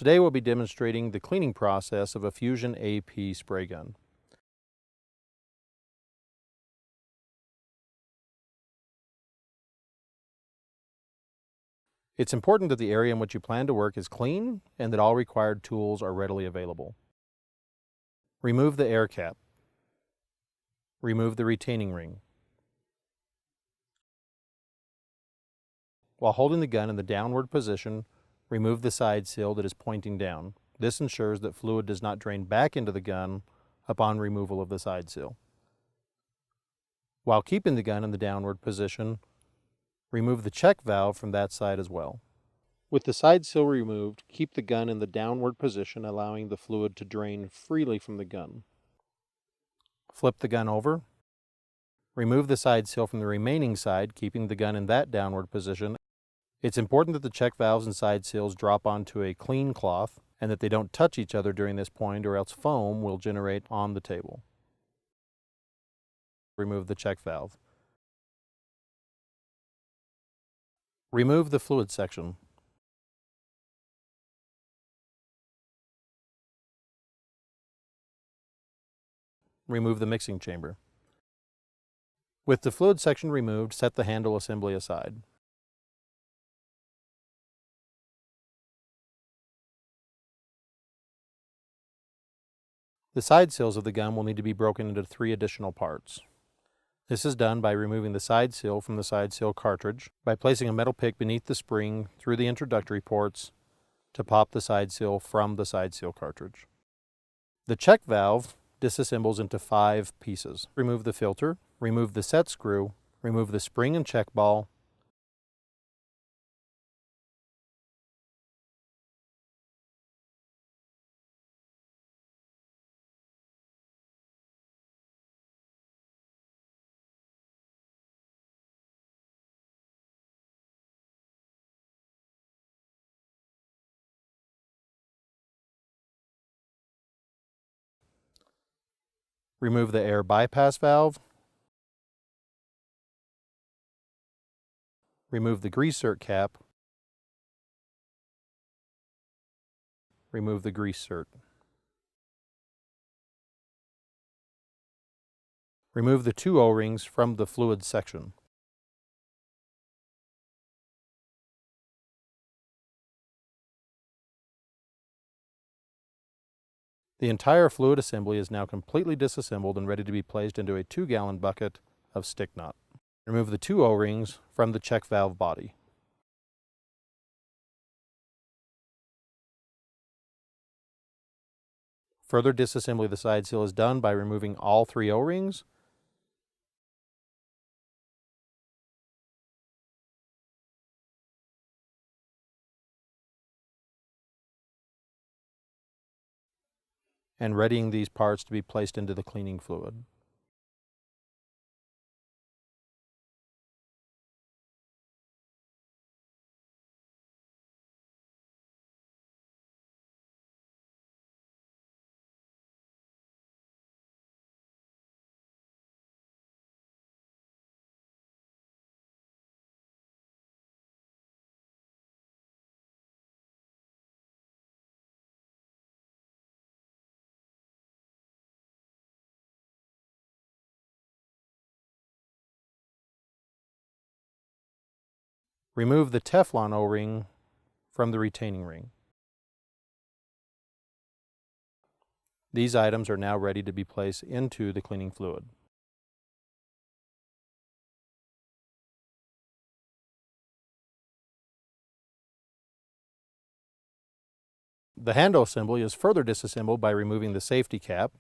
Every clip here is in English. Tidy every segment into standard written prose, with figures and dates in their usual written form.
Today we'll be demonstrating the cleaning process of a Fusion AP spray gun. It's important that the area in which you plan to work is clean and that all required tools are readily available. Remove the air cap. Remove the retaining ring. While holding the gun in the downward position, remove the side seal that is pointing down. This ensures that fluid does not drain back into the gun upon removal of the side seal. While keeping the gun in the downward position, remove the check valve from that side as well. With the side seal removed, keep the gun in the downward position, allowing the fluid to drain freely from the gun. Flip the gun over. Remove the side seal from the remaining side, keeping the gun in that downward position. It's important that the check valves and side seals drop onto a clean cloth and that they don't touch each other during this point, or else foam will generate on the table. Remove the check valve. Remove the fluid section. Remove the mixing chamber. With the fluid section removed, set the handle assembly aside. The side seals of the gun will need to be broken into 3 additional parts. This is done by removing the side seal from the side seal cartridge, by placing a metal pick beneath the spring through the introductory ports to pop the side seal from the side seal cartridge. The check valve disassembles into 5 pieces. Remove the filter, remove the set screw, remove the spring and check ball, remove the air bypass valve, remove the grease cert cap, remove the grease cert. Remove the 2 O-rings from the fluid section. The entire fluid assembly is now completely disassembled and ready to be placed into a 2-gallon bucket of stick knot. Remove the 2 O-rings from the check valve body. Further disassembly of the side seal is done by removing all 3 O-rings and readying these parts to be placed into the cleaning fluid. Remove the Teflon O-ring from the retaining ring. These items are now ready to be placed into the cleaning fluid. The handle assembly is further disassembled by removing the safety cap,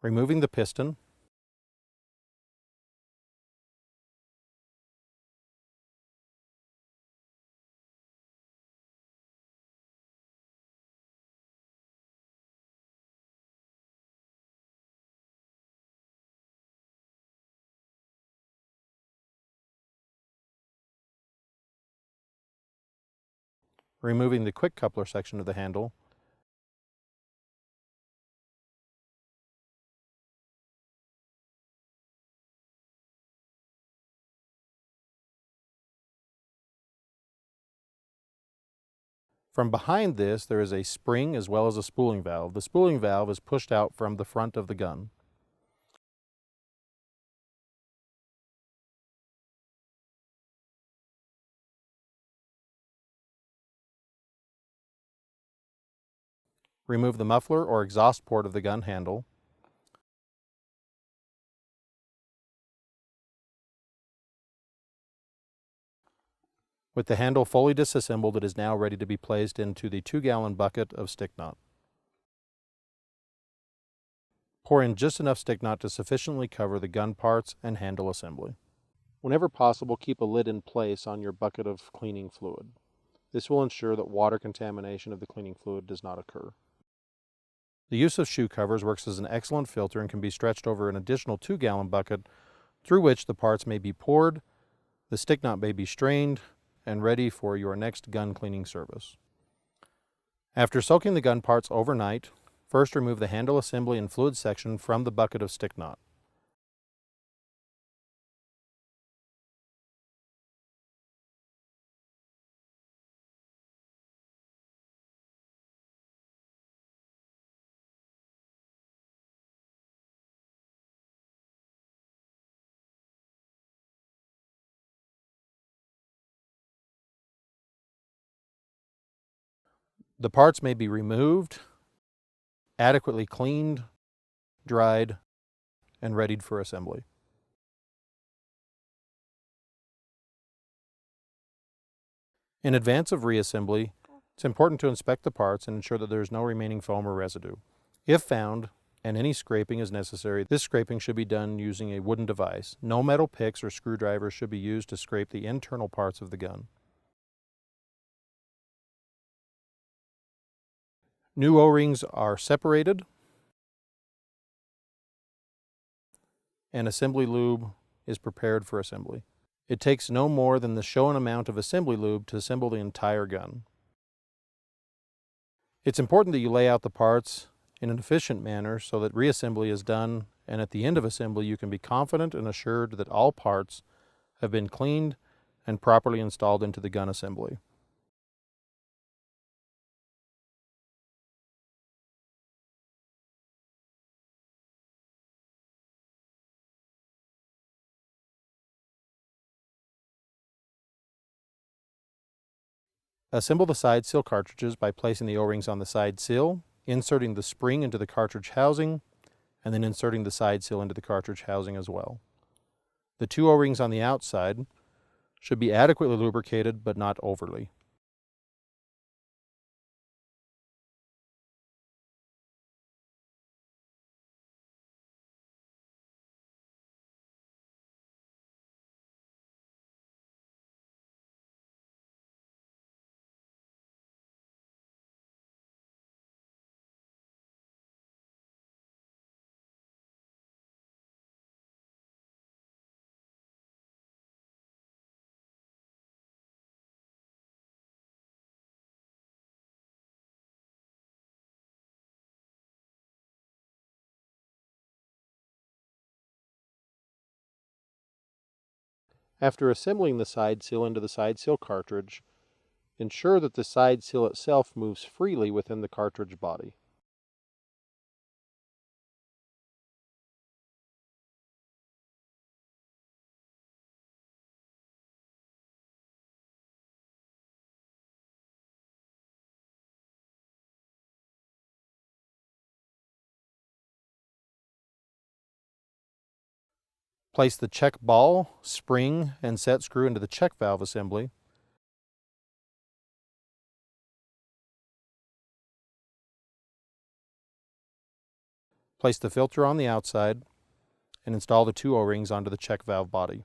removing the piston, removing the quick coupler section of the handle. From behind this, there is a spring as well as a spooling valve. The spooling valve is pushed out from the front of the gun. Remove the muffler or exhaust port of the gun handle. With the handle fully disassembled, it is now ready to be placed into the 2-gallon bucket of stick knot. Pour in just enough stick knot to sufficiently cover the gun parts and handle assembly. Whenever possible, keep a lid in place on your bucket of cleaning fluid. This will ensure that water contamination of the cleaning fluid does not occur. The use of shoe covers works as an excellent filter and can be stretched over an additional 2-gallon bucket through which the parts may be poured, the stick knot may be strained, and ready for your next gun cleaning service. After soaking the gun parts overnight, first remove the handle assembly and fluid section from the bucket of stick knot. The parts may be removed, adequately cleaned, dried, and readied for assembly. In advance of reassembly, it's important to inspect the parts and ensure that there is no remaining foam or residue. If found, and any scraping is necessary, this scraping should be done using a wooden device. No metal picks or screwdrivers should be used to scrape the internal parts of the gun. New O-rings are separated, and assembly lube is prepared for assembly. It takes no more than the shown amount of assembly lube to assemble the entire gun. It's important that you lay out the parts in an efficient manner so that reassembly is done, and at the end of assembly you can be confident and assured that all parts have been cleaned and properly installed into the gun assembly. Assemble the side seal cartridges by placing the O-rings on the side seal, inserting the spring into the cartridge housing, and then inserting the side seal into the cartridge housing as well. The 2 O-rings on the outside should be adequately lubricated but not overly. After assembling the side seal into the side seal cartridge, ensure that the side seal itself moves freely within the cartridge body. Place the check ball, spring, and set screw into the check valve assembly. Place the filter on the outside and install the 2 O-rings onto the check valve body.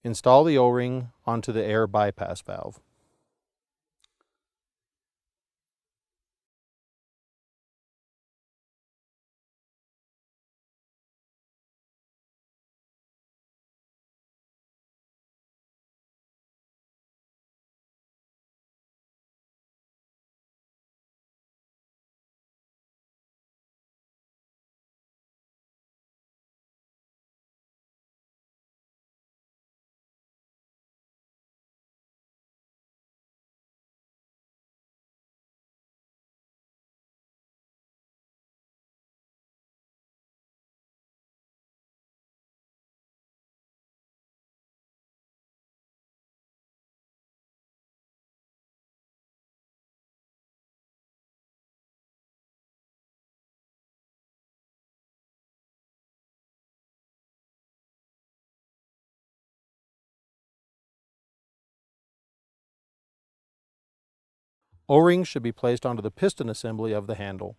Install the O-ring onto the air bypass valve. O-rings should be placed onto the piston assembly of the handle.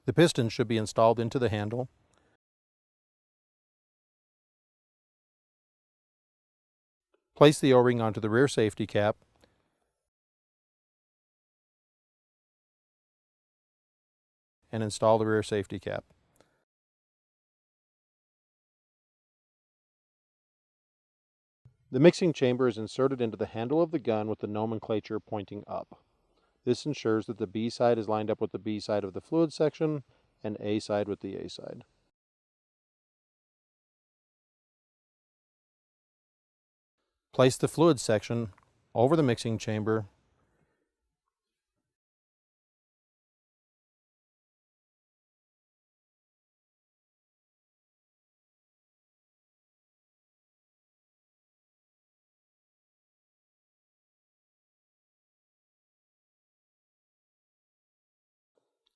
The piston should be installed into the handle. Place the O-ring onto the rear safety cap. And install the rear safety cap. The mixing chamber is inserted into the handle of the gun with the nomenclature pointing up. This ensures that the B side is lined up with the B side of the fluid section and A side with the A side. Place the fluid section over the mixing chamber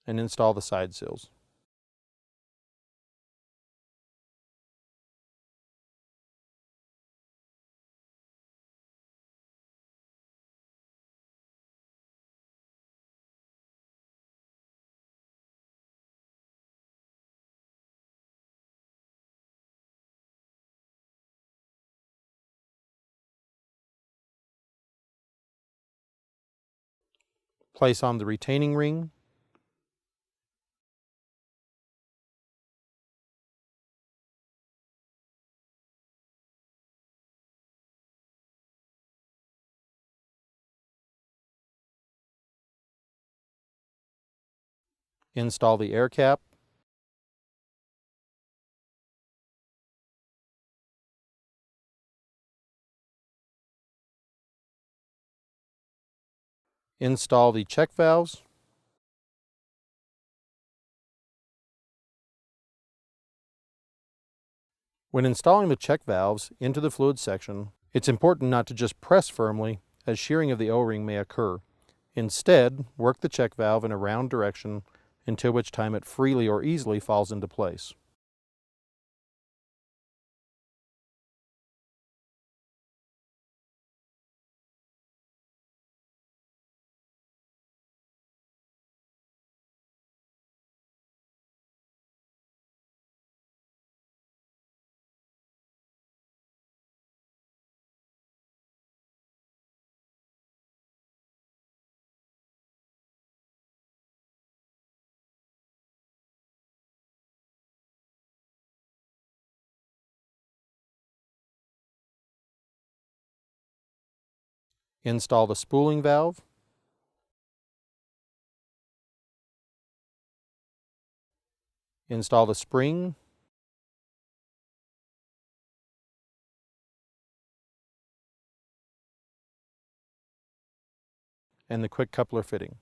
and install the side seals. Place on the retaining ring. Install the air cap. Install the check valves. When installing the check valves into the fluid section, it's important not to just press firmly, as shearing of the O-ring may occur. Instead, work the check valve in a round direction until which time it freely or easily falls into place. Install the spooling valve. Install the spring. And the quick coupler fitting.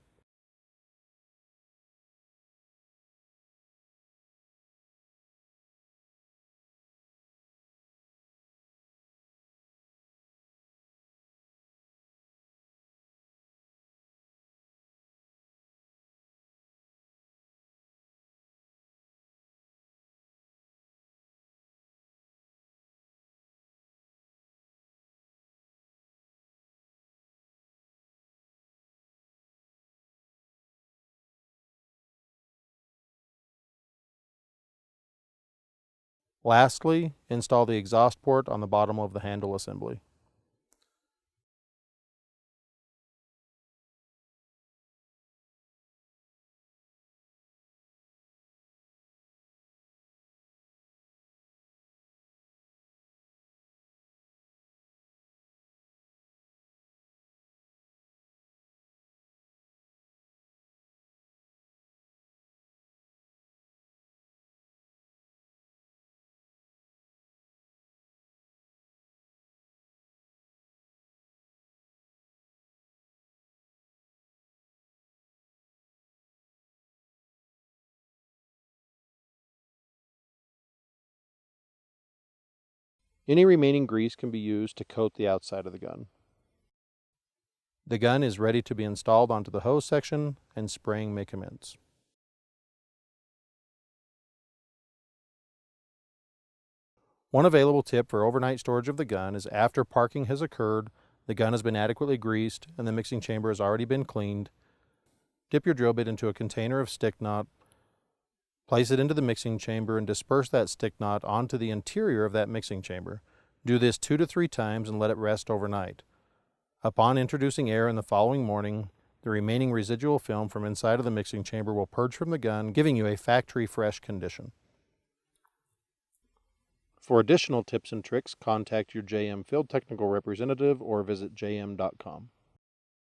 Lastly, install the exhaust port on the bottom of the handle assembly. Any remaining grease can be used to coat the outside of the gun. The gun is ready to be installed onto the hose section, and spraying may commence. One available tip for overnight storage of the gun is after parking has occurred, the gun has been adequately greased, and the mixing chamber has already been cleaned. Dip your drill bit into a container of stick knot, place it into the mixing chamber, and disperse that stick knot onto the interior of that mixing chamber. Do this 2 to 3 times and let it rest overnight. Upon introducing air in the following morning, the remaining residual film from inside of the mixing chamber will purge from the gun, giving you a factory fresh condition. For additional tips and tricks, contact your JM Field Technical Representative or visit jm.com.